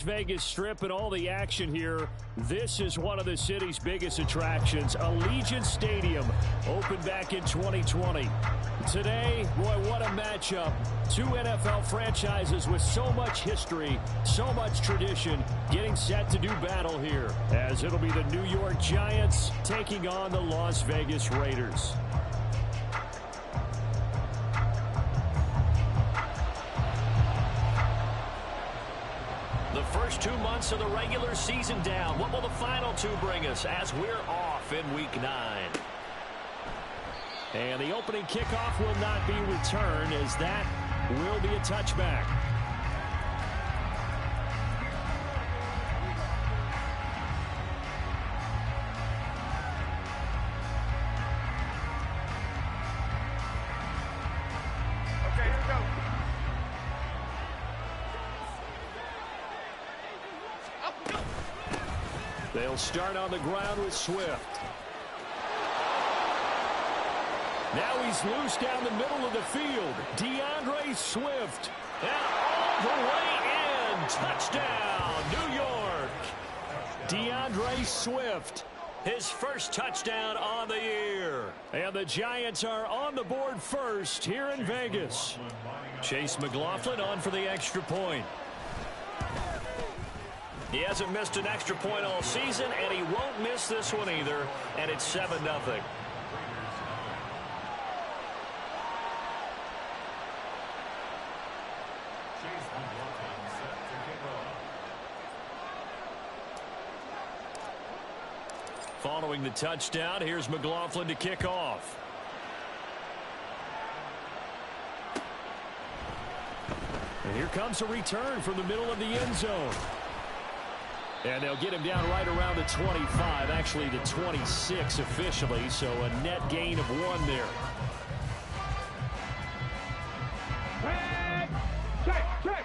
Vegas Strip and all the action here. This is one of the city's biggest attractions. Allegiant Stadium opened back in 2020. Today, boy, what a matchup. Two NFL franchises with so much history, so much tradition, getting set to do battle here, as it'll be the New York Giants taking on the Las Vegas Raiders. The first 2 months of the regular season down. What will the final two bring us as we're off in Week 9? And the opening kickoff will not be returned, as that will be a touchback. They'll start on the ground with Swift. Now he's loose down the middle of the field. DeAndre Swift. And all the way in. Touchdown, New York. DeAndre Swift. His first touchdown on the year. And the Giants are on the board first here in Vegas. Chase McLaughlin on for the extra point. He hasn't missed an extra point all season, and he won't miss this one either, and it's 7-0. Following the touchdown, here's McLaughlin to kick off. And here comes a return from the middle of the end zone. And they'll get him down right around the 25, actually the 26 officially, so a net gain of 1 there. Check.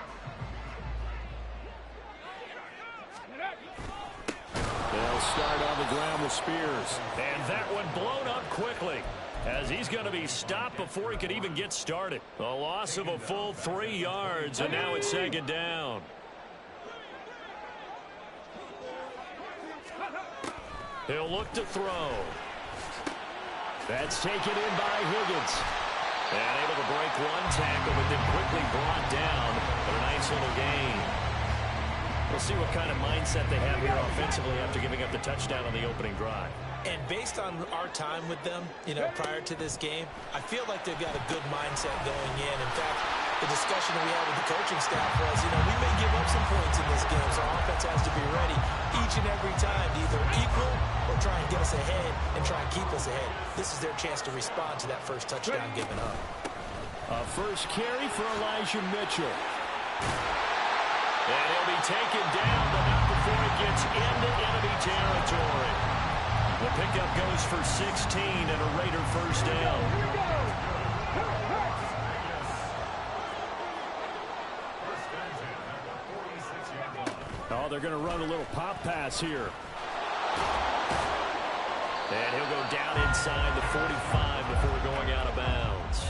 They'll start on the ground with Spears. And that one blown up quickly, as he's going to be stopped before he could even get started. A loss of a full 3 yards, and now it's 2nd down. He'll look to throw. That's taken in by Higgins. And able to break one tackle, but then quickly brought down. But a nice little gain. We'll see what kind of mindset they have here offensively after giving up the touchdown on the opening drive. And based on our time with them, prior to this game, I feel like they've got a good mindset going in. In fact, the discussion that we had with the coaching staff was, we may give up some points in this game, so our offense has to be ready each and every time to either equal or try and get us ahead and try and keep us ahead. This is their chance to respond to that first touchdown given up. A first carry for Elijah Mitchell. And he'll be taken down, but not before he gets into enemy territory. The pickup goes for 16 and a Raider first down. Oh, they're going to run a little pop pass here. And he'll go down inside the 45 before going out of bounds.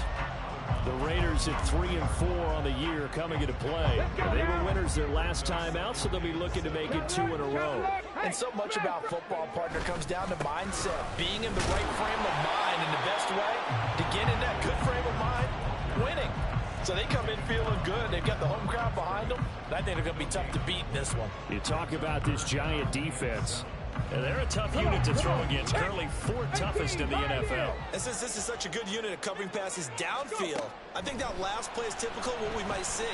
The Raiders at 3-4 on the year coming into play. They were winners their last time out, so they'll be looking to make it 2 in a row. And so much about football, partner, comes down to mindset. Being in the right frame of mind, and the best way to get in that good frame of mind, winning. So they come in feeling good. They've got the home crowd behind them. I think they're going to be tough to beat in this one. You talk about this Giant defense. And they're a tough unit to throw against, currently 4th toughest in the NFL. And since this is such a good unit of covering passes downfield, I think that last play is typical of what we might see.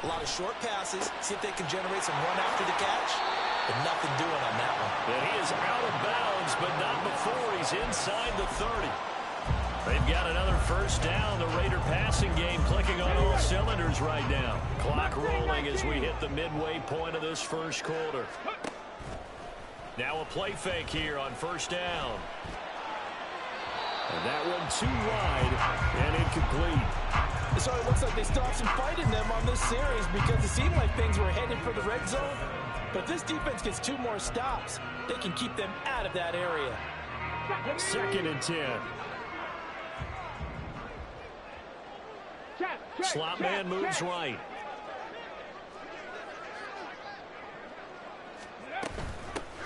A lot of short passes, see if they can generate some run after the catch, but nothing doing on that one. And he is out of bounds, but not before he's inside the 30. They've got another first down. The Raider passing game clicking on all cylinders right now. Clock rolling as we hit the midway point of this first quarter. Now a play fake here on first down. And that one too wide and incomplete. So it looks like they still have some fight in them on this series, because it seemed like things were headed for the red zone. But if this defense gets 2 more stops, they can keep them out of that area. 2nd and 10. Slot man moves right.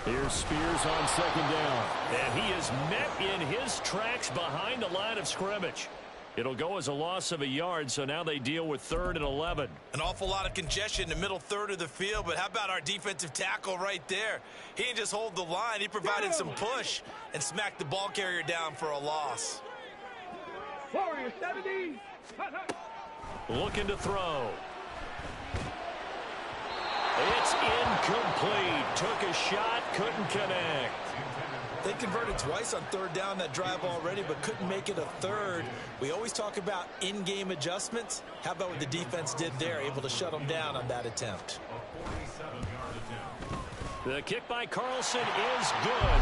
Here's Spears on second down. And he is met in his tracks behind the line of scrimmage. It'll go as a loss of a yard, so now they deal with 3rd and 11. An awful lot of congestion in the middle third of the field, but how about our defensive tackle right there? He didn't just hold the line. He provided some push and smacked the ball carrier down for a loss. Warrior 70. Looking to throw. It's incomplete. Took a shot, couldn't connect. They converted twice on 3rd down that drive already, but couldn't make it a 3rd. We always talk about in-game adjustments. How about what the defense did there, able to shut them down on that attempt? The kick by Carlson is good.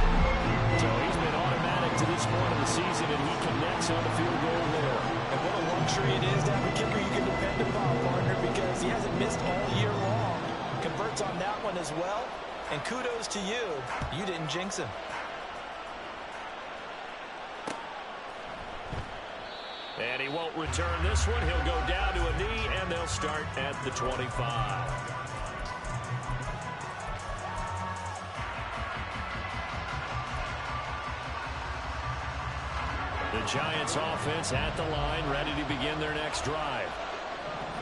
So he's been automatic to this point of the season, and he connects on the field goal there. And what a luxury it is to have a kicker you can depend upon, partner, because he hasn't missed all year long. Converts on that one as well. And kudos to you. You didn't jinx him. And he won't return this one. He'll go down to a knee, and they'll start at the 25. The Giants offense at the line, ready to begin their next drive.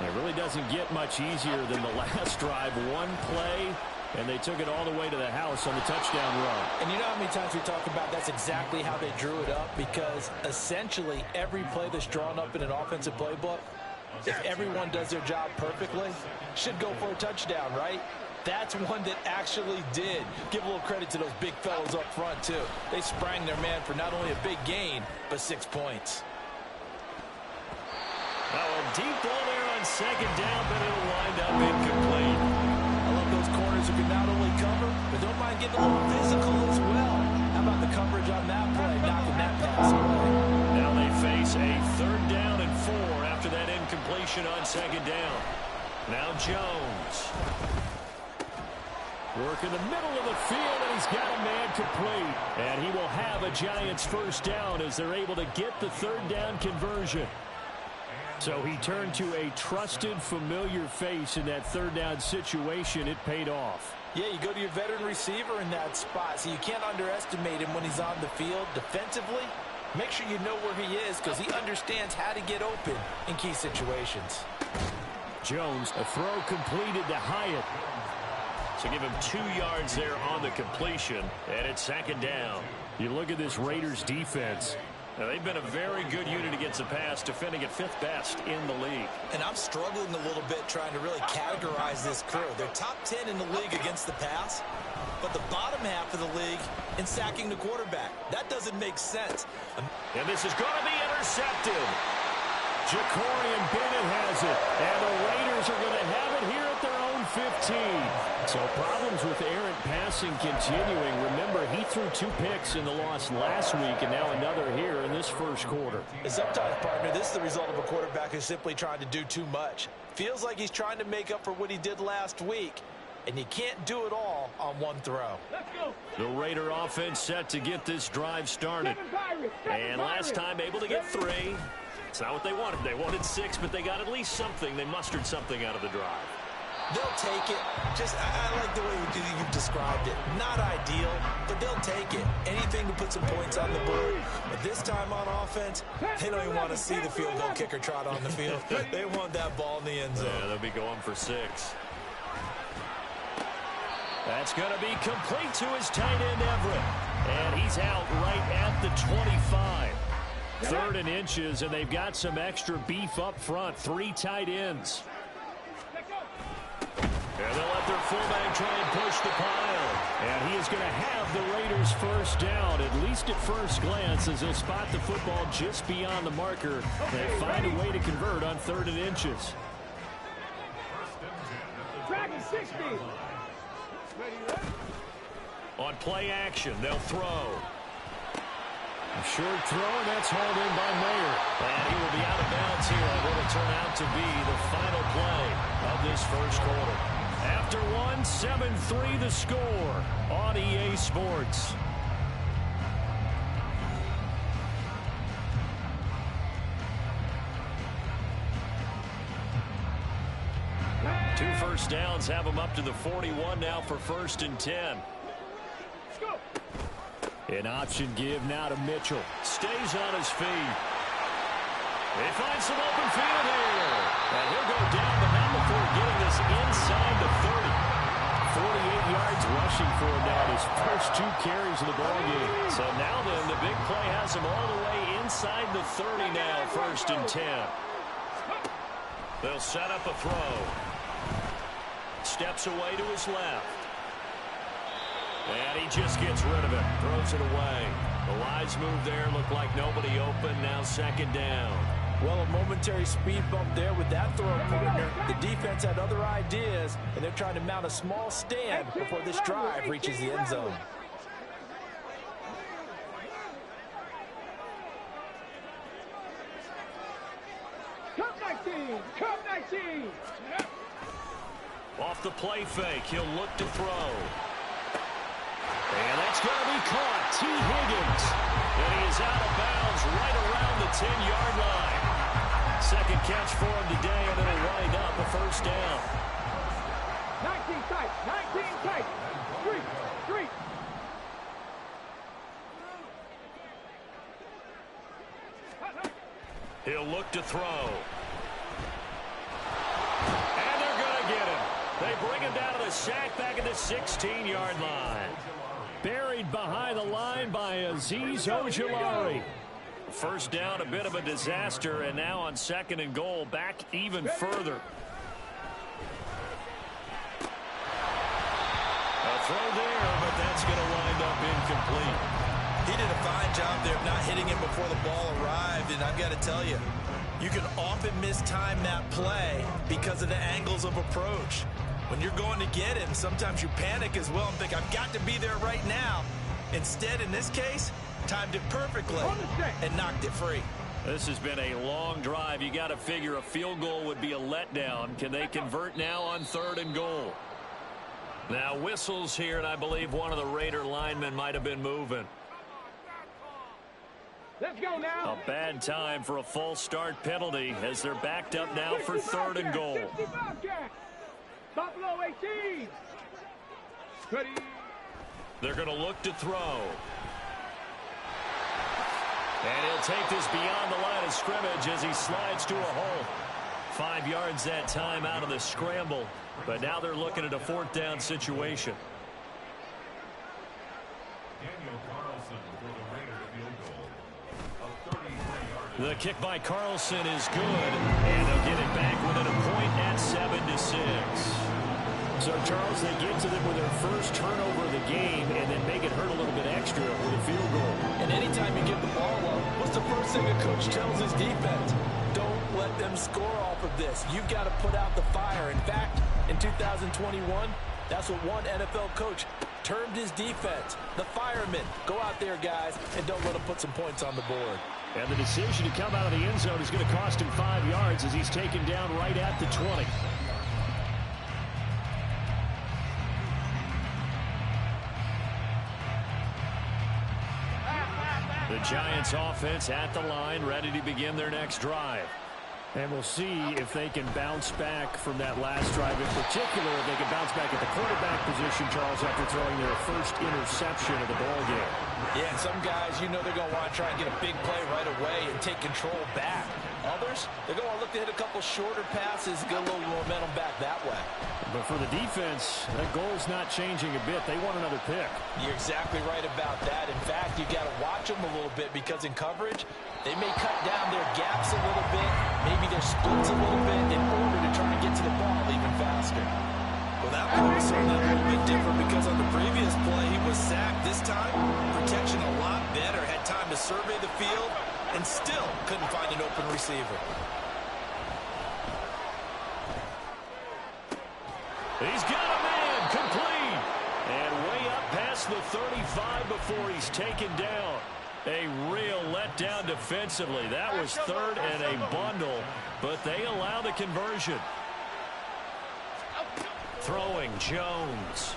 It really doesn't get much easier than the last drive. One play, and they took it all the way to the house on the touchdown run. And you know how many times we talk about that's exactly how they drew it up? Because essentially every play that's drawn up in an offensive playbook, if everyone does their job perfectly, should go for a touchdown, right? That's one that actually did. Give a little credit to those big fellows up front, too. They sprang their man for not only a big gain, but 6 points. Now a deep ball there on second down, but it'll wind up incomplete. I love those corners who can not only cover, but don't mind getting a little physical as well. How about the coverage on that play, knocking that pass away? Now they face a 3rd down and 4 after that incompletion on second down. Now Jones. Work in the middle of the field, and he's got a man complete. And he will have a Giants first down as they're able to get the 3rd down conversion. So he turned to a trusted, familiar face in that 3rd down situation. It paid off. Yeah, you go to your veteran receiver in that spot, so you can't underestimate him when he's on the field. Defensively, make sure you know where he is because he understands how to get open in key situations. Jones, a throw completed to Hyatt. So give him 2 yards there on the completion, and it's 2nd down. You look at this Raiders defense. Now, they've been a very good unit against the pass, defending at 5th best in the league. And I'm struggling a little bit trying to really categorize this crew. They're top 10 in the league against the pass, but the bottom half of the league in sacking the quarterback. That doesn't make sense. And this is going to be intercepted. Jacorian Bennett has it, and the Raiders are going to have it here at their own 15. So problems with errant passing continuing. Remember, he threw 2 picks in the loss last week, and now another here in this first quarter. And sometimes, partner, this is the result of a quarterback who's simply trying to do too much. Feels like he's trying to make up for what he did last week, and you can't do it all on one throw. Let's go. The Raider offense set to get this drive started. And last time able to get 3. It's not what they wanted. They wanted 6, but they got at least something. They mustered something out of the drive. They'll take it. I like the way you've described it. Not ideal, but they'll take it. Anything to put some points on the board. But this time on offense, they don't even want to see the field goal kicker trot on the field. They want that ball in the end zone. Yeah, they'll be going for 6. That's going to be complete to his tight end, Everett. And he's out right at the 25. 3rd and inches, and they've got some extra beef up front. 3 tight ends. And they'll let their fullback try and push the pile. And he is going to have the Raiders first down, at least at first glance, as they'll spot the football just beyond the marker. They find a way to convert on 3rd and inches. Track is 60. On play action, they'll throw. A short throw, and that's hauled in by Mayer. And he will be out of bounds here on what will turn out to be the final play of this first quarter. After 1, 7-3 the score on EA Sports. Two first downs have them up to the 41 now for 1st and 10. An option give now to Mitchell. Stays on his feet. He finds some open field here. And he'll go down, but not before getting this inside the 30. 48 yards rushing for him now in his first 2 carries of the ball game. So now then, the big play has him all the way inside the 30 now, 1st and 10. They'll set up a throw. Steps away to his left. And he just gets rid of it. Throws it away. The wise move there. Looked like nobody open. Now 2nd down. Well, a momentary speed bump there with that throw, partner. The defense had other ideas, and they're trying to mount a small stand before this drive reaches the end zone. Come 19! Come 19! Off the play fake, he'll look to throw. And that's going to be caught. T. Higgins. And he is out of bounds right around the 10-yard line. 2nd catch for him today, and it'll wind up a 1st down. 19 tight! 19 tight! 3! He'll look to throw. And they're going to get him. They bring him down to the sack back at the 16-yard line. Buried behind the line by Azeez Ojulari. 1st down, a bit of a disaster, and now on 2nd and goal, back even further. A throw there, but that's going to wind up incomplete. He did a fine job there of not hitting him before the ball arrived, and I've got to tell you, you can often mistime that play because of the angles of approach. When you're going to get him, sometimes you panic as well and think, I've got to be there right now. Instead, in this case, timed it perfectly and knocked it free. This has been a long drive. You got to figure a field goal would be a letdown. Can they convert now on 3rd and goal? Now whistles here, and I believe one of the Raider linemen might have been moving. Let's go now. A bad time for a false start penalty as they're backed up now for 3rd and goal. Buffalo 18. Ready. They're going to look to throw. And he'll take this beyond the line of scrimmage as he slides to a hole. 5 yards that time out of the scramble. But now they're looking at a 4th down situation. The kick by Carlson is good, and they'll get it back within a point at 7-6. So, Charles, they get to them with their first turnover of the game and then make it hurt a little bit extra with a field goal. And anytime you give the ball up, what's the first thing a coach tells his defense? Don't let them score off of this. You've got to put out the fire. In fact, in 2021, that's what one NFL coach termed his defense. The firemen. Go out there, guys, and don't let them put some points on the board. And the decision to come out of the end zone is going to cost him 5 yards as he's taken down right at the 20. The Giants offense at the line, ready to begin their next drive. And we'll see if they can bounce back from that last drive. In particular, if they can bounce back at the quarterback position, Charles, after throwing their first interception of the ball game. Yeah, and some guys, you know they're going to want to try and get a big play right away and take control back. Others, they're going to look to hit a couple shorter passes, get a little momentum back that way. But for the defense, that goal's not changing a bit. They want another pick. You're exactly right about that. In fact, you got to watch them a little bit because in coverage, they may cut down their gaps a little bit, maybe their splits a little bit in order to try and get to the ball even faster. Well, that play was certainly a little bit different because on the previous play, he was sacked. This time, protection a lot better, had time to survey the field, and still couldn't find an open receiver. He's got a man, complete. And way up past the 35 before he's taken down. A real letdown defensively. That was 3rd and a bundle, but they allow the conversion. Throwing Jones.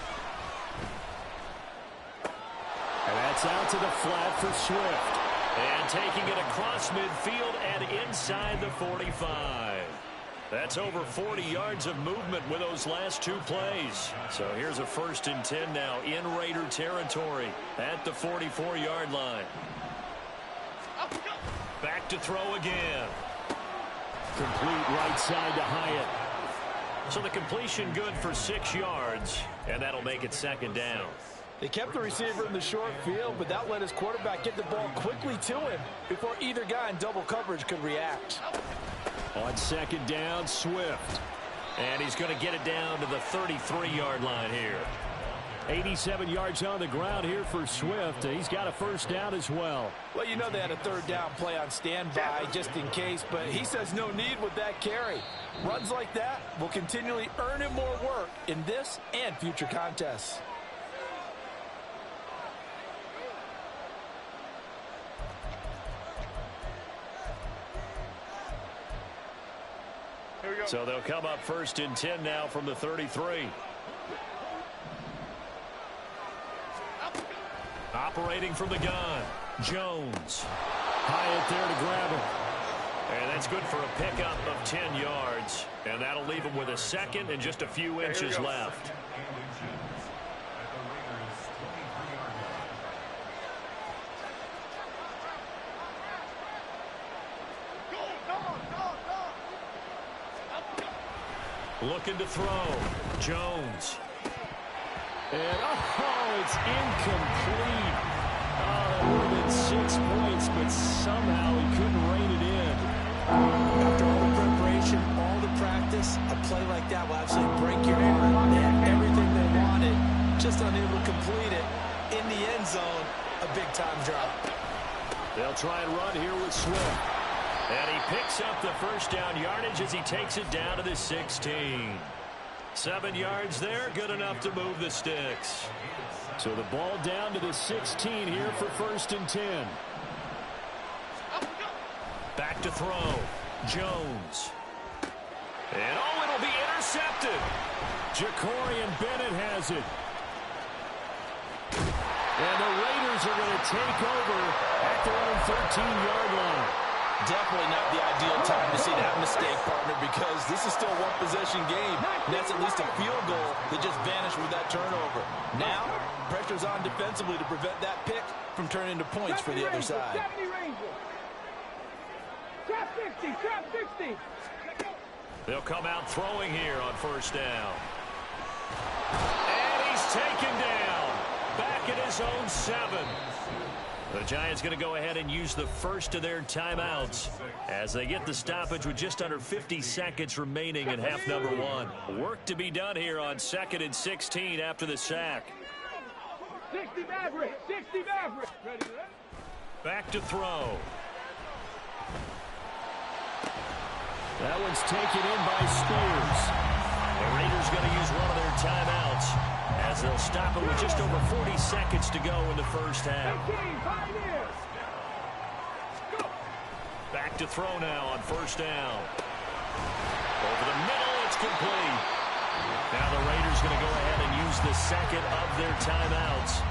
And that's out to the flat for Swift. And taking it across midfield and inside the 45. That's over 40 yards of movement with those last 2 plays. So here's a 1st and 10 now in Raider territory at the 44-yard line. Back to throw again. Complete right side to Hyatt. So the completion good for 6 yards, and that'll make it 2nd down. They kept the receiver in the short field, but that let his quarterback get the ball quickly to him before either guy in double coverage could react. On 2nd down, Swift. And he's going to get it down to the 33-yard line here. 87 yards on the ground here for Swift. He's got a 1st down as well. Well, you know they had a 3rd down play on standby just in case, but he says no need with that carry. Runs like that will continually earn him more work in this and future contests. So they'll come up 1st and 10 now from the 33. Operating from the gun, Jones. Hyatt there to grab him. And that's good for a pickup of 10 yards. And that'll leave him with a 2nd and just a few inches left. Looking to throw. Jones. And, it's incomplete. That would have been 6 points, but somehow he couldn't rein it in. After all the preparation, all the practice, a play like that will absolutely break your heart. They had everything they wanted, just unable to complete it. In the end zone, a big-time drop. They'll try and run here with Swift. And he picks up the 1st down yardage as he takes it down to the 16. 7 yards there, good enough to move the sticks. So the ball down to the 16 here for 1st and 10. Back to throw. Jones. And it'll be intercepted. Jacorian Bennett has it. And the Raiders are going to take over at their own 13-yard line. Definitely not the ideal time to see that mistake, partner, because this is still a one-possession game. And that's at least a field goal that just vanished with that turnover. Now, pressure's on defensively to prevent that pick from turning into points for the other side. Trap 60, trap 60. They'll come out throwing here on 1st down. And he's taken down. Back at his own 7. The Giants going to go ahead and use the first of their timeouts as they get the stoppage with just under 50 seconds remaining in half number 1. Work to be done here on 2nd and 16 after the sack. 60 Maverick, 60 Maverick. Ready? Back to throw. That one's taken in by Spears. The Raiders going to use one of their timeouts as they'll stop it with just over 40 seconds to go in the 1st half. Back to throw now on 1st down. Over the middle, it's complete. Now the Raiders going to go ahead and use the 2nd of their timeouts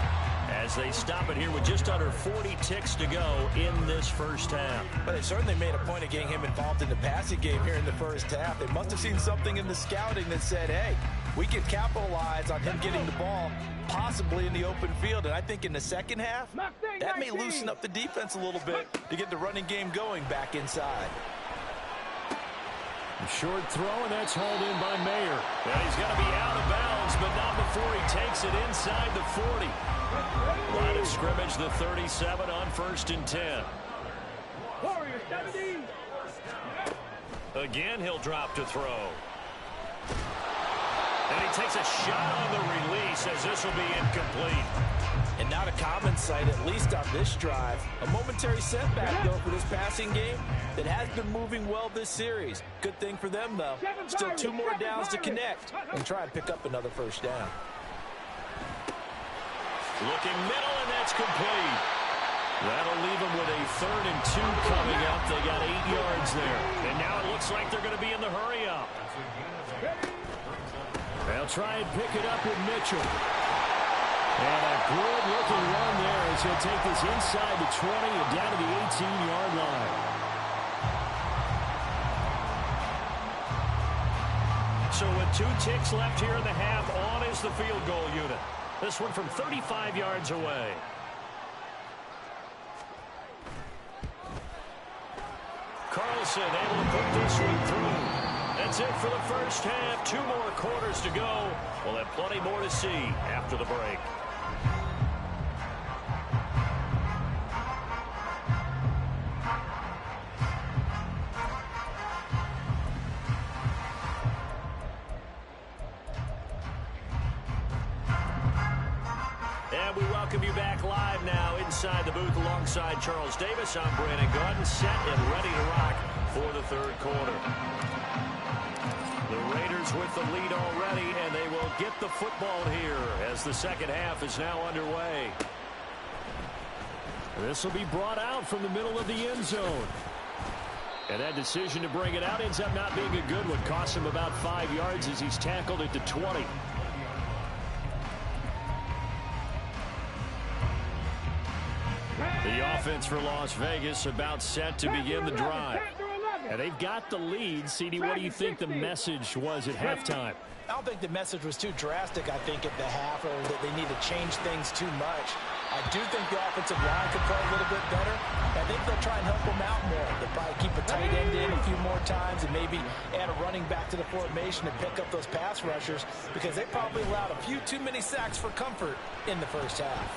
as they stop it here with just under 40 ticks to go in this 1st half. But they certainly made a point of getting him involved in the passing game here in the 1st half. They must have seen something in the scouting that said, hey, we can capitalize on him getting the ball possibly in the open field. And I think in the 2nd half, that may loosen up the defense a little bit to get the running game going back inside. Short throw, and that's hauled in by Mayer. And he's going to be out of bounds, but not before he takes it inside the 40. Line of scrimmage, the 37 on 1st and 10. Warrior 70. Again, he'll drop to throw. And he takes a shot on the release as this will be incomplete. And not a common sight, at least on this drive. A momentary setback, though, for this passing game that has been moving well this series. Good thing for them, though. Still 2 more downs to connect and try and pick up another 1st down. Looking middle, and that's complete. That'll leave them with a 3rd and 2 coming up. They got 8 yards there. And now it looks like they're going to be in the hurry-up. They'll try and pick it up with Mitchell. And a good-looking run there as he'll take this inside the 20 and down to the 18-yard line. So with 2 ticks left here in the half, on is the field goal unit. This one from 35 yards away. Carlson able to put this one through. That's it for the first half. 2 more quarters to go. We'll have plenty more to see after the break. And we welcome you back live now inside the booth alongside Charles Davis. I'm Brandon Gaudin, set and ready to rock for the third quarter. The Raiders with the lead already, and they will get the football here as the second half is now underway. This will be brought out from the middle of the end zone. And that decision to bring it out ends up not being a good one. Costs him about 5 yards as he's tackled at the 20. The offense for Las Vegas about set to begin the drive. And they've got the lead. CD, what do you think the message was at halftime? I don't think the message was too drastic, I think, at the half, or that they need to change things too much. I do think the offensive line could play a little bit better. I think they'll try and help them out more. They'll probably keep a tight end in a few more times and maybe add a running back to the formation and pick up those pass rushers, because they probably allowed a few too many sacks for comfort in the first half.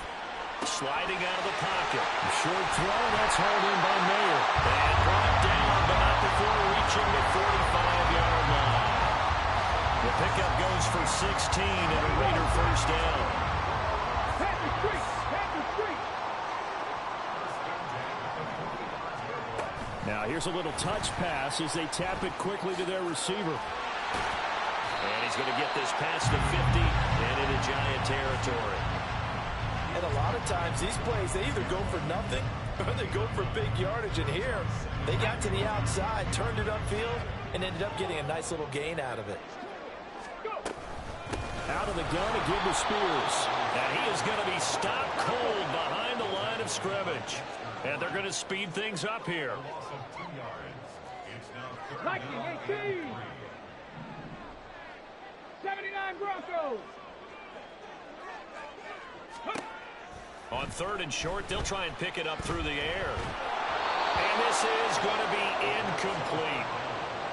Sliding out of the pocket. Short throw, that's hauled in by Mayer. And brought down, but not before reaching the 45-yard line. The pickup goes for 16 and a Raider first down. Now here's a little touch pass as they tap it quickly to their receiver. And he's going to get this past the 50 and into Giant territory. And a lot of times these plays, they either go for nothing or they go for big yardage. And here, they got to the outside, turned it upfield, and ended up getting a nice little gain out of it. Out of the gun to give to Spears. And he is going to be stopped cold behind the line of scrimmage. And they're going to speed things up here. 19-18. 79 Broncos. On third and short, they'll try and pick it up through the air. And this is going to be incomplete.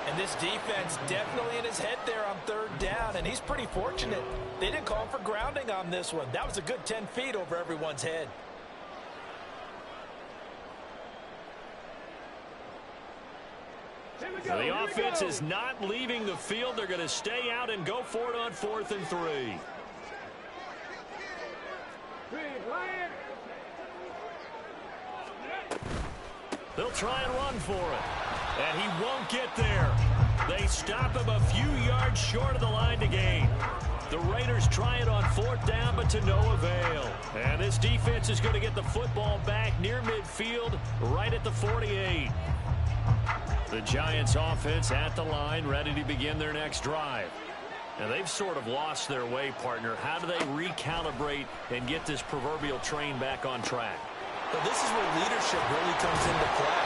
And this defense definitely in his head there on third down, and he's pretty fortunate. They didn't call for grounding on this one. That was a good 10 feet over everyone's head. The offense is not leaving the field. They're going to stay out and go for it on 4th and 3. They'll try and run for it. And he won't get there. They stop him a few yards short of the line to gain. The Raiders try it on 4th down, but to no avail. And this defense is going to get the football back near midfield, right at the 48. The Giants offense at the line, ready to begin their next drive. And they've sort of lost their way, partner. How do they recalibrate and get this proverbial train back on track? Well, this is where leadership really comes into play.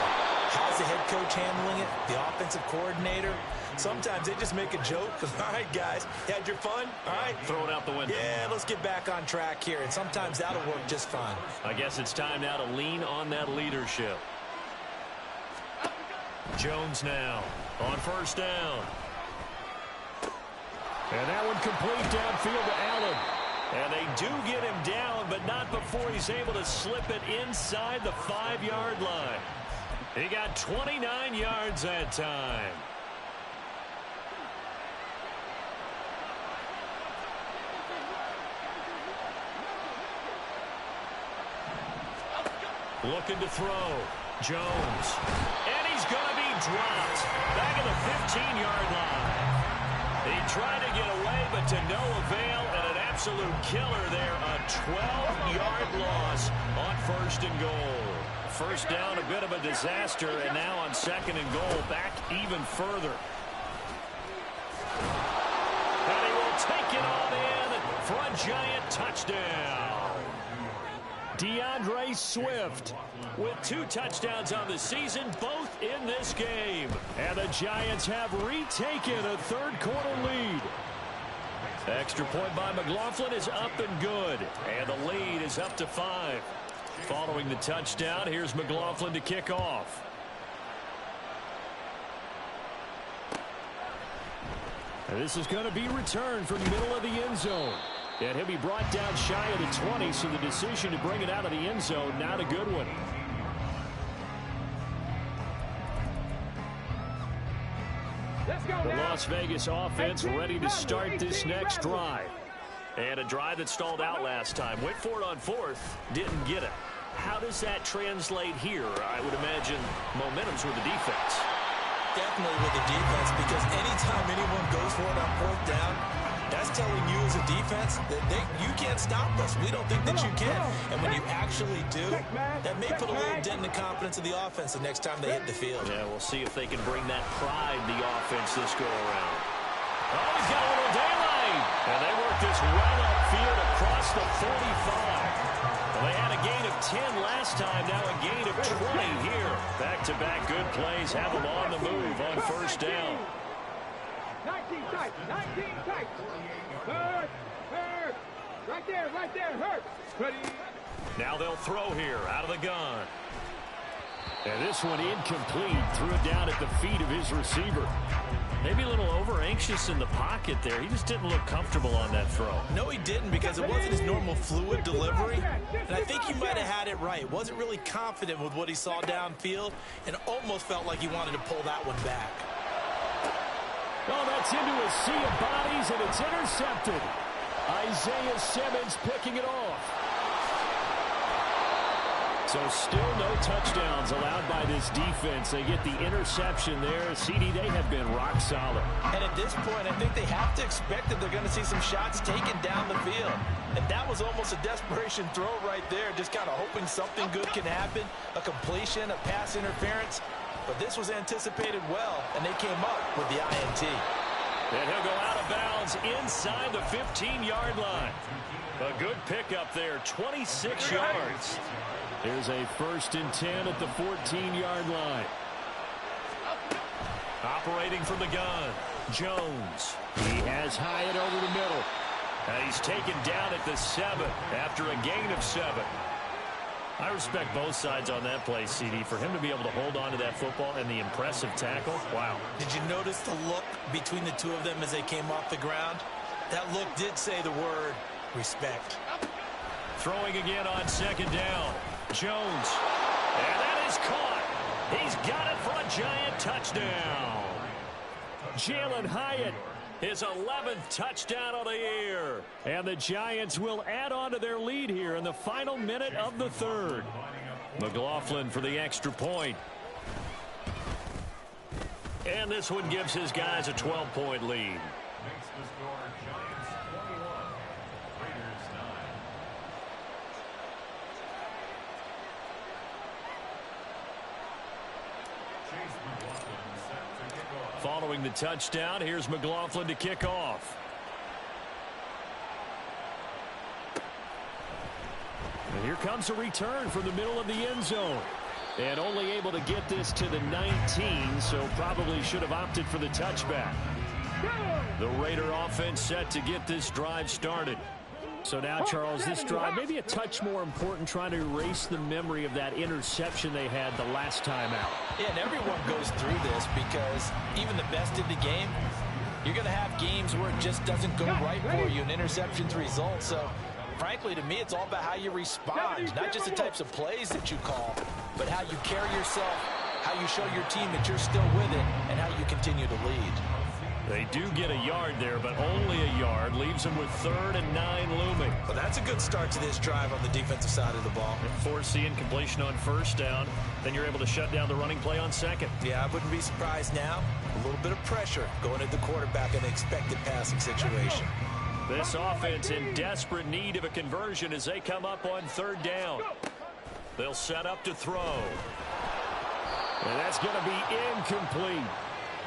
How's the head coach handling it? The offensive coordinator? Sometimes they just make a joke. All right, guys, you had your fun? All right. Throw it out the window. Yeah, let's get back on track here. And sometimes that'll work just fine. I guess it's time now to lean on that leadership. Jones now on 1st down. And that one complete downfield to Allen. And they do get him down, but not before he's able to slip it inside the 5-yard line. He got 29 yards that time. Looking to throw. Jones. And he's going to be dropped back at the 15-yard line. He tried to get away, but to no avail, and an absolute killer there. A 12-yard loss on 1st and goal. First down, a bit of a disaster, and now on 2nd and goal, back even further. And he will take it on in for a Giant touchdown. DeAndre Swift with 2 touchdowns on the season, both in this game. And the Giants have retaken a third-quarter lead. Extra point by McLaughlin is up and good. And the lead is up to 5. Following the touchdown, here's McLaughlin to kick off. And this is going to be returned from the middle of the end zone. And he'll be brought down shy of the 20, so the decision to bring it out of the end zone, not a good one. The Las Vegas offense ready to start this next drive. And a drive that stalled out last time. Went for it on 4th, didn't get it. How does that translate here? I would imagine momentum's with the defense. Definitely with the defense, because anytime anyone goes for it on 4th down, that's telling you as a defense that you can't stop us. We don't think that you can. And when you actually do, that may put a little dent in the confidence of the offense the next time they hit the field. Yeah, we'll see if they can bring that pride to the offense this go-around. Oh, he's got a little daylight. And they work this well upfield across the 45. Well, they had a gain of 10 last time, now a gain of 20 here. Back-to-back good plays have them on the move on 1st down. 19 tight, 19 tight. Hurt. Right there, hurt. Ready. Now they'll throw here out of the gun. And this one incomplete. Threw it down at the feet of his receiver. Maybe a little over-anxious in the pocket there. He just didn't look comfortable on that throw. No, he didn't, because it wasn't his normal fluid delivery. And I think he might have had it right. Wasn't really confident with what he saw downfield and almost felt like he wanted to pull that one back. Oh, that's into a sea of bodies, and it's intercepted. Isaiah Simmons picking it off. So still no touchdowns allowed by this defense. They get the interception there. CD, they have been rock solid. And at this point, I think they have to expect that they're going to see some shots taken down the field. And that was almost a desperation throw right there, just kind of hoping something good can happen, a completion, a pass interference. But this was anticipated well, and they came up with the INT. And he'll go out of bounds inside the 15-yard line. A good pickup there, 26 yards. Here's a 1st and 10 at the 14-yard line. Operating from the gun, Jones. He has Hyatt over the middle. And he's taken down at the 7 after a gain of 7. I respect both sides on that play, CD. For him to be able to hold on to that football and the impressive tackle, wow. Did you notice the look between the two of them as they came off the ground? That look did say the word respect. Throwing again on 2nd down. Jones. And that is caught. He's got it for a Giant touchdown. Jalen Hyatt, his 11th touchdown of the year. And the Giants will add on to their lead here in the final minute of the 3rd. McLaughlin for the extra point. And this one gives his guys a 12-point lead. Following the touchdown, here's McLaughlin to kick off. And here comes a return from the middle of the end zone. And only able to get this to the 19, so probably should have opted for the touchback. The Raider offense set to get this drive started. So now, Charles, this drive maybe a touch more important, trying to erase the memory of that interception they had the last time out. Yeah, and everyone goes through this because even the best in the game, you're going to have games where it just doesn't go right for you and interceptions result. So, frankly, to me, it's all about how you respond, not just the types of plays that you call, but how you carry yourself, how you show your team that you're still with it, and how you continue to lead. They do get a yard there, but only a yard. Leaves them with 3rd and 9 looming. Well, that's a good start to this drive on the defensive side of the ball. Forcing completion on 1st down. Then you're able to shut down the running play on 2nd. Yeah, I wouldn't be surprised now. A little bit of pressure going at the quarterback in an expected passing situation. This offense in desperate need of a conversion as they come up on 3rd down. They'll set up to throw. And that's going to be incomplete.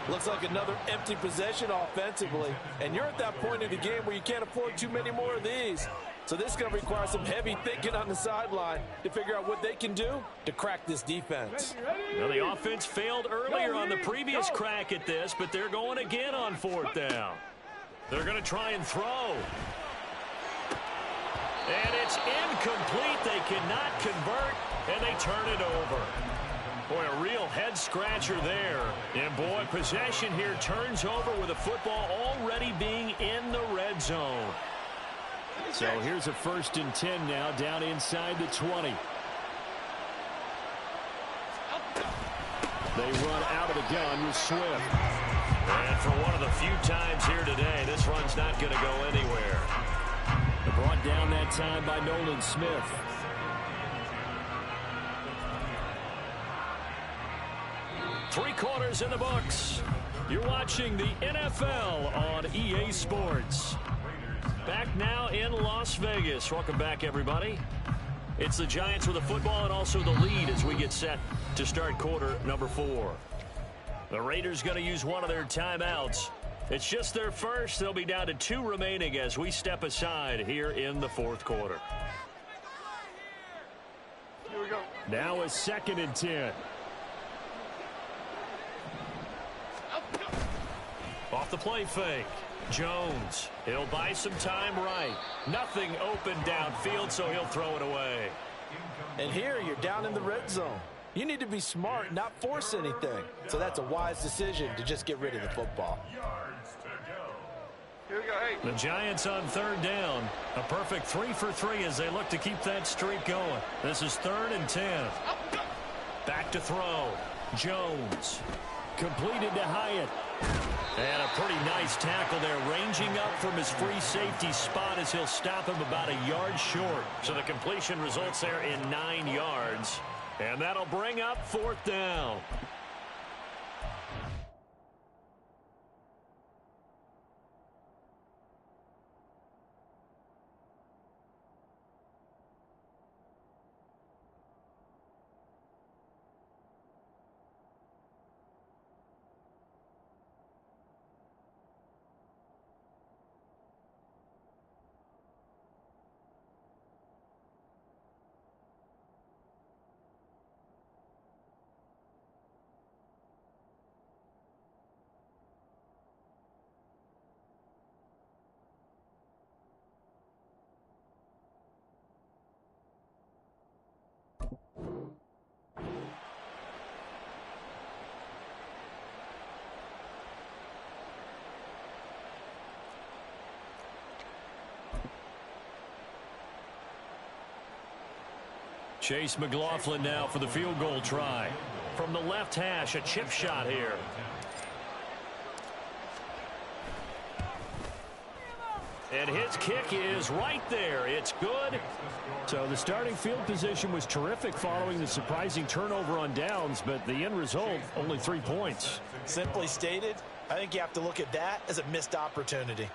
Looks like another empty possession offensively. And you're at that point in the game where you can't afford too many more of these. So this is going to require some heavy thinking on the sideline to figure out what they can do to crack this defense. Now, the offense failed earlier on the previous crack at this, but they're going again on fourth down. They're going to try and throw. And it's incomplete. They cannot convert, and they turn it over. Boy, a real head-scratcher there. And, boy, possession here turns over with the football already being in the red zone. So here's a 1st and 10 now, down inside the 20. They run out of the gun with Swift. And for one of the few times here today, this run's not going to go anywhere. Brought down that time by Nolan Smith. Three quarters in the books. You're watching the NFL on EA Sports. Back now in Las Vegas. Welcome back, everybody. It's the Giants with the football and also the lead as we get set to start quarter number 4. The Raiders going to use one of their timeouts. It's just their first. They'll be down to 2 remaining as we step aside here in the 4th quarter. Here we go. Now a 2nd and 10. Off the play fake. Jones. He'll buy some time right. Nothing open downfield, so he'll throw it away. And here you're down in the red zone. You need to be smart, not force anything. So that's a wise decision to just get rid of the football. Here we go. Hey. The Giants on 3rd down. A perfect 3 for 3 as they look to keep that streak going. This is 3rd and 10. Back to throw. Jones. Completed to Hyatt. And a pretty nice tackle there, ranging up from his free safety spot as he'll stop him about a yard short. So the completion results there in 9 yards. And that'll bring up 4th down. Chase McLaughlin now for the field goal try. From the left hash, a chip shot here. And his kick is right there. It's good. So the starting field position was terrific following the surprising turnover on downs, but the end result, only 3 points. Simply stated, I think you have to look at that as a missed opportunity.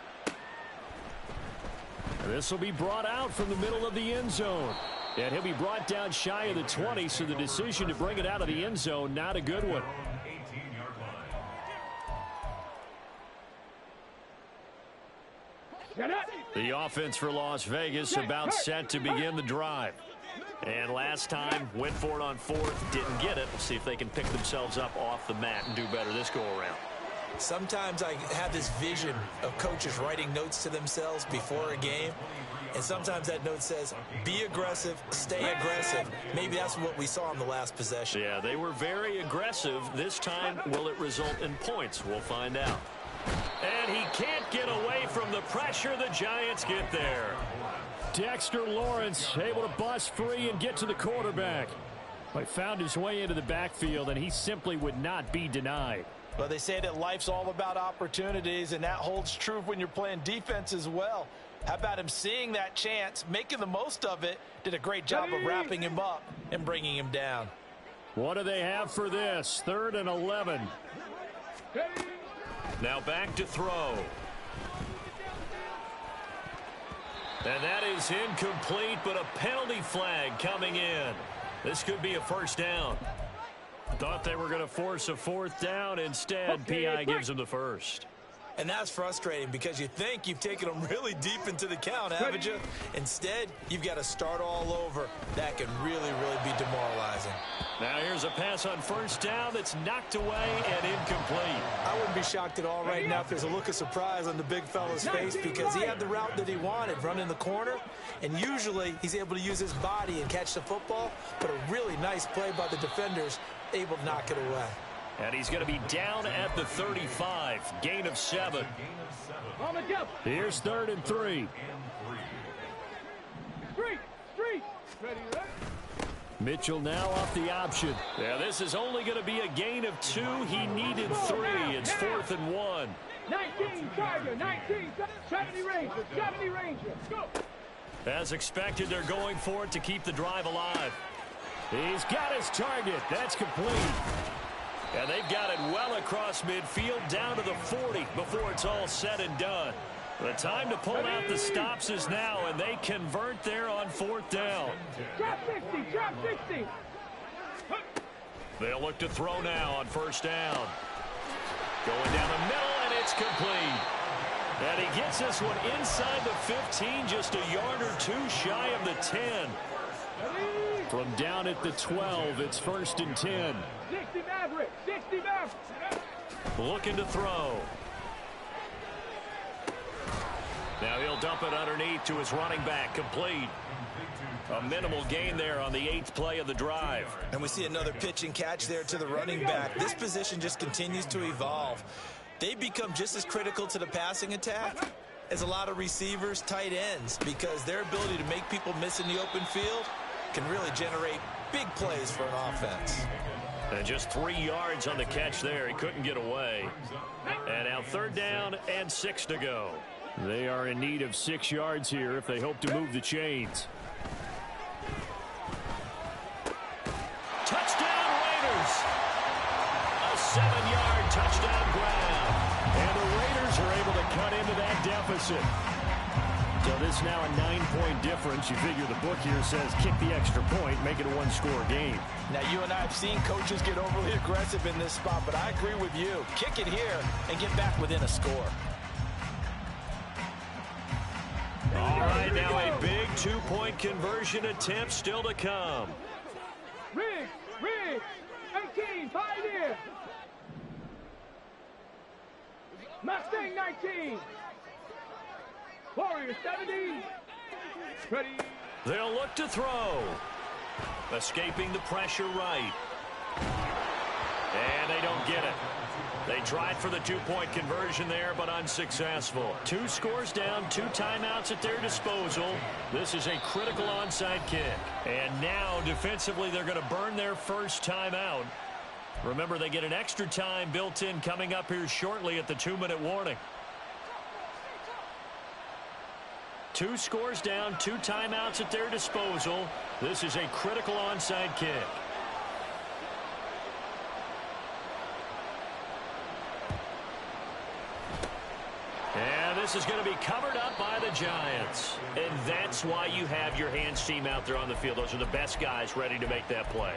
This will be brought out from the middle of the end zone. And he'll be brought down shy of the 20, so the decision to bring it out of the end zone, not a good one. The offense for Las Vegas about set to begin the drive. And last time, went for it on 4th, didn't get it. We'll see if they can pick themselves up off the mat and do better this go-around. Sometimes I have this vision of coaches writing notes to themselves before a game. And sometimes that note says, be aggressive, stay aggressive. Maybe that's what we saw in the last possession. Yeah, they were very aggressive. This time, will it result in points? We'll find out. And he can't get away from the pressure. The Giants get there. Dexter Lawrence able to bust free and get to the quarterback. He found his way into the backfield, and he simply would not be denied. Well, they say that life's all about opportunities, and that holds true when you're playing defense as well. How about him seeing that chance, making the most of it, did a great job of wrapping him up and bringing him down. What do they have for this? 3rd and 11. Now back to throw. And that is incomplete, but a penalty flag coming in. This could be a 1st down. Thought they were going to force a 4th down. Instead, PI gives them the 1st. And that's frustrating because you think you've taken them really deep into the count, haven't you? Instead, you've got to start all over. That can really, really be demoralizing. Now here's a pass on first down that's knocked away and incomplete. I wouldn't be shocked at all right now if there's a look of surprise on the big fella's face because he had the route that he wanted, running the corner, and usually he's able to use his body and catch the football, but a really nice play by the defenders, able to knock it away. And he's going to be down at the 35. Gain of 7. Here's 3rd and 3. Street. Ready. Mitchell now off the option. Yeah, this is only going to be a gain of 2. He needed 3. It's 4th and 1. 19 Tiger, 19, 70 Ranger, go. As expected, they're going for it to keep the drive alive. He's got his target. That's complete. And they've got it well across midfield down to the 40 before it's all said and done. The time to pull out the stops is now, and they convert there on 4th down. Drop 60. They'll look to throw now on 1st down. Going down the middle, and it's complete. And he gets this one inside the 15, just a yard or 2 shy of the 10. From down at the 12, it's 1st and 10. 60 Maverick. Looking to throw. Now he'll dump it underneath to his running back, complete. A minimal gain there on the 8th play of the drive. And we see another pitch and catch there to the running back. This position just continues to evolve. They become just as critical to the passing attack as a lot of receivers, tight ends, because their ability to make people miss in the open field can really generate big plays for an offense. And just 3 yards on the catch there. He couldn't get away. And now 3rd down and 6 to go. They are in need of 6 yards here if they hope to move the chains. Touchdown Raiders! A 7-yard touchdown grab. And the Raiders are able to cut into that deficit. So this now a 9-point difference. You figure the book here says kick the extra point, make it a 1-score game. Now, you and I have seen coaches get overly aggressive in this spot, but I agree with you. Kick it here and get back within a score. All right, now a big 2-point conversion attempt still to come. Riggs, 18, Pioneer. Mustang, 19. Warrior, 70. Ready. They'll look to throw. Escaping the pressure right. And they don't get it. They tried for the 2-point conversion there, but unsuccessful. 2 scores down, 2 timeouts at their disposal. This is a critical onside kick. And now, defensively, they're going to burn their first timeout. Remember, they get an extra time built in coming up here shortly at the 2-minute warning. 2 scores down, 2 timeouts at their disposal. This is a critical onside kick. And this is going to be covered up by the Giants. And that's why you have your hands team out there on the field. Those are the best guys ready to make that play.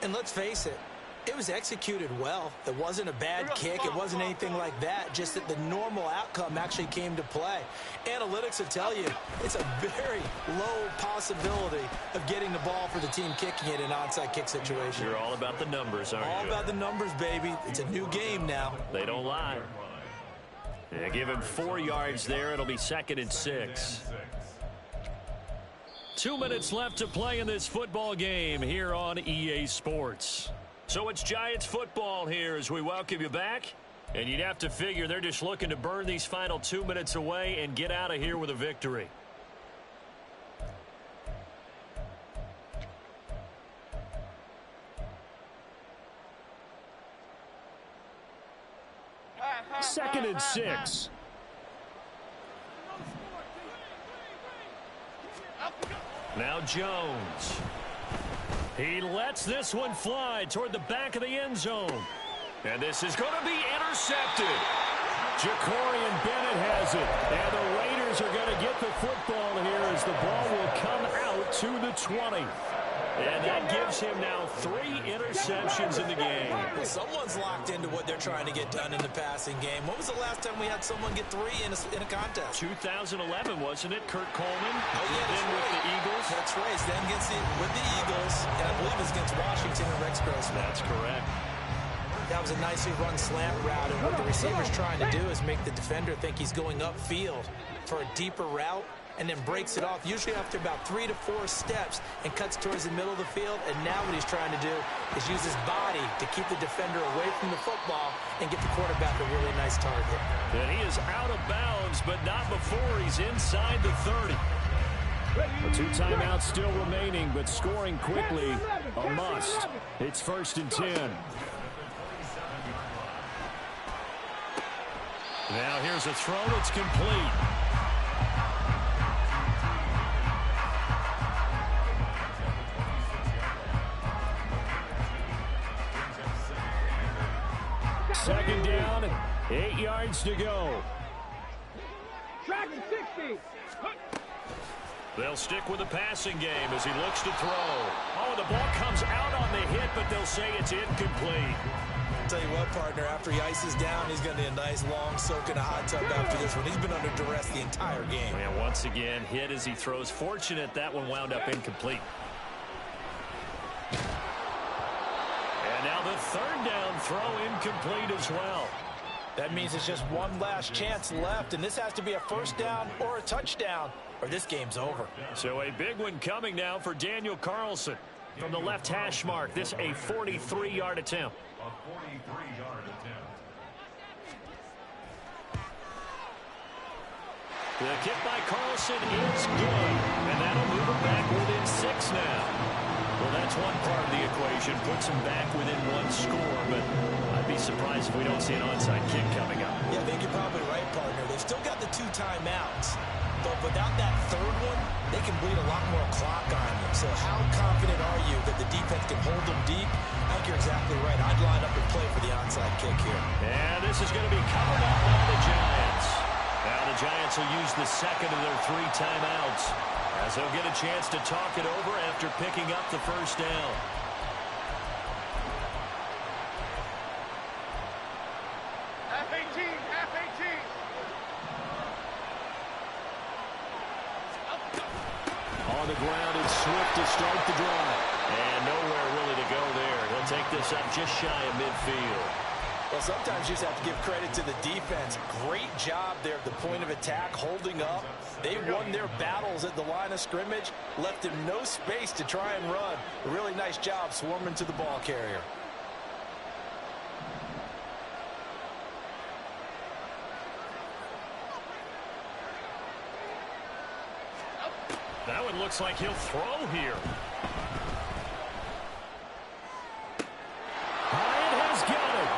And let's face it, it was executed well. It wasn't a bad kick. It wasn't anything like that. Just that the normal outcome actually came to play. Analytics will tell you it's a very low possibility of getting the ball for the team kicking it in an onside kick situation. You're all about the numbers, aren't you? All about the numbers, baby. It's a new game now. They don't lie. Yeah, give him 4 yards there. It'll be 2nd and 6. 2 minutes left to play in this football game here on EA Sports. So it's Giants football here as we welcome you back. And you'd have to figure they're just looking to burn these final 2 minutes away and get out of here with a victory. Second and 6. Now Jones. He lets this one fly toward the back of the end zone. And this is going to be intercepted. Jacorian Bennett has it. And the Raiders are going to get the football here as the ball will come out to the 20. And that gives him now 3 interceptions in the game. Well, someone's locked into what they're trying to get done in the passing game. When was the last time we had someone get 3 in a contest? 2011, wasn't it? Kurt Coleman. Oh, yeah, then with the Eagles. That's right. It's then with the Eagles, and I believe it's against Washington and Rex Grossman. That's correct. That was a nicely run slant route, and what the receiver's trying to do is make the defender think he's going upfield for a deeper route, and then breaks it off, usually after about 3 to 4 steps, and cuts towards the middle of the field. And now what he's trying to do is use his body to keep the defender away from the football and get the quarterback a really nice target. And he is out of bounds, but not before he's inside the 30. The 2 timeouts still remaining, but scoring quickly, a must. It's 1st and 10. Now here's a throw that's complete. Second down, 8 yards to go. Tracking 60. They'll stick with the passing game as he looks to throw. Oh, the ball comes out on the hit, but they'll say it's incomplete. Tell you what, partner, after he ices down, he's going to need a nice long soak in a hot tub after this one. He's been under duress the entire game. And once again, hit as he throws. Fortunate that one wound up incomplete. And now the 3rd down throw incomplete as well. That means it's just one last chance left, and this has to be a 1st down or a touchdown, or this game's over. So a big one coming now for Daniel Carlson. From the left hash mark, this a 43-yard attempt. A 43-yard attempt. The kick by Carlson is good, and that'll move him back within 6 now. Well, that's one part of the equation, puts him back within 1 score, but I'd be surprised if we don't see an onside kick coming up. Yeah, I think you're probably right, partner. They've still got the 2 timeouts, but without that 3rd one, they can bleed a lot more clock on you. So how confident are you that the defense can hold them deep? I think you're exactly right. I'd line up and play for the onside kick here. And this is going to be covered up by the Giants. Now the Giants will use the 2nd of their 3 timeouts, as they'll get a chance to talk it over after picking up the 1st down. Half 18, half 18. On the ground, it's Swift to start the drive. And nowhere really to go there. He'll take this up just shy of midfield. Well, sometimes you just have to give credit to the defense. Great job there at the point of attack, holding up. They won their battles at the line of scrimmage, left him no space to try and run. A really nice job swarming to the ball carrier. That one looks like he'll throw here. Hyatt has got it.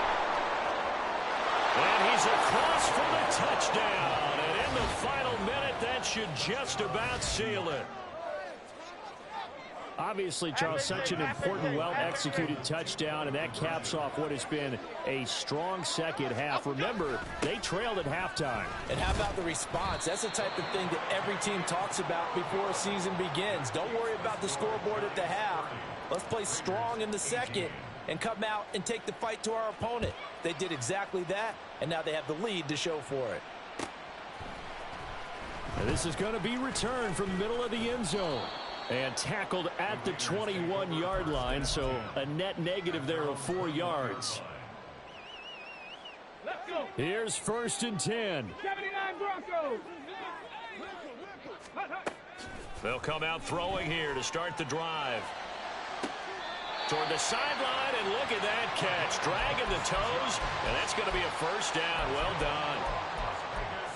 And he's across for the touchdown. And in the final minute, that should just about seal it. Obviously, Charles, such an important, well-executed touchdown, and that caps off what has been a strong second half. Remember, they trailed at halftime. And how about the response? That's the type of thing that every team talks about before a season begins. Don't worry about the scoreboard at the half. Let's play strong in the second and come out and take the fight to our opponent. They did exactly that, and now they have the lead to show for it. And this is going to be returned from the middle of the end zone. And tackled at the 21-yard line, so a net negative there of 4 yards. Let's go. Here's 1st and 10. 79 Broncos. They'll come out throwing here to start the drive. Toward the sideline, and look at that catch. Dragging the toes, and that's going to be a 1st down. Well done.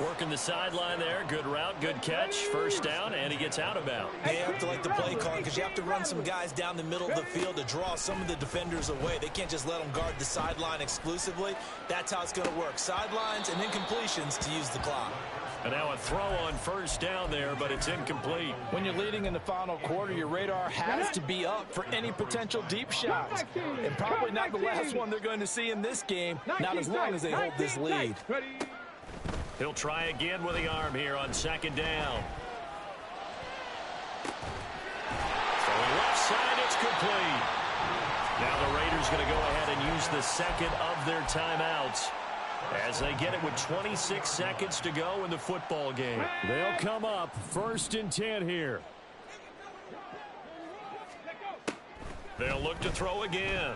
Working the sideline there. Good route, good catch. 1st down, and he gets out of bounds. You have to like the play call because you have to run some guys down the middle of the field to draw some of the defenders away. They can't just let them guard the sideline exclusively. That's how it's going to work. Sidelines and incompletions to use the clock. And now a throw on 1st down there, but it's incomplete. When you're leading in the final quarter, your radar has to be up for any potential deep shots. And probably not the last one they're going to see in this game, not as long as they hold this lead. He'll try again with the arm here on 2nd down. Throwing left side, it's It's complete. Now the Raiders going to go ahead and use the second of their timeouts as they get it with 26 seconds to go in the football game. They'll come up 1st and 10 here. They'll look to throw again.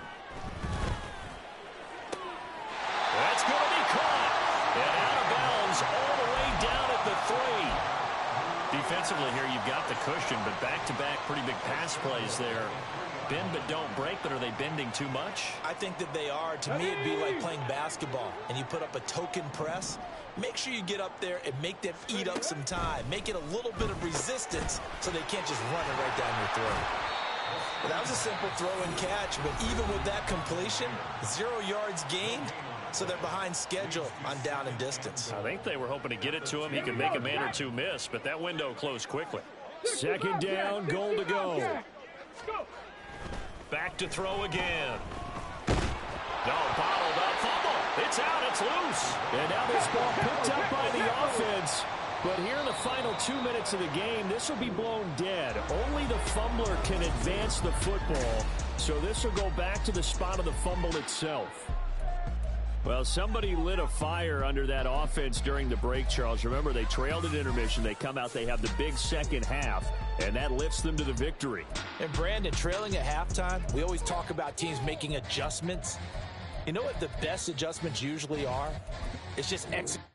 That's going to be caught. And out of bounds all the way down at the 3. Defensively here, you've got the cushion, but back-to-back pretty big pass plays there. Bend but don't break, but are they bending too much? I think that they are. To me, it'd be like playing basketball, and you put up a token press. Make sure you get up there and make them eat up some time. Make it a little bit of resistance so they can't just run it right down your throat. Well, that was a simple throw and catch, but even with that completion, 0 yards gained, so they're behind schedule on down and distance. I think they were hoping to get it to him. He could make a man or two miss, but that window closed quickly. 2nd down, goal to go. Back to throw again. No, bottled up, fumble. It's out, it's loose. And now this ball picked up by the offense. But here in the final 2 minutes of the game, this will be blown dead. Only the fumbler can advance the football. So this will go back to the spot of the fumble itself. Well, somebody lit a fire under that offense during the break, Charles. Remember, they trailed at intermission. They come out, they have the big second half, and that lifts them to the victory. And, Brandon, trailing at halftime, we always talk about teams making adjustments. You know what the best adjustments usually are? It's just executing.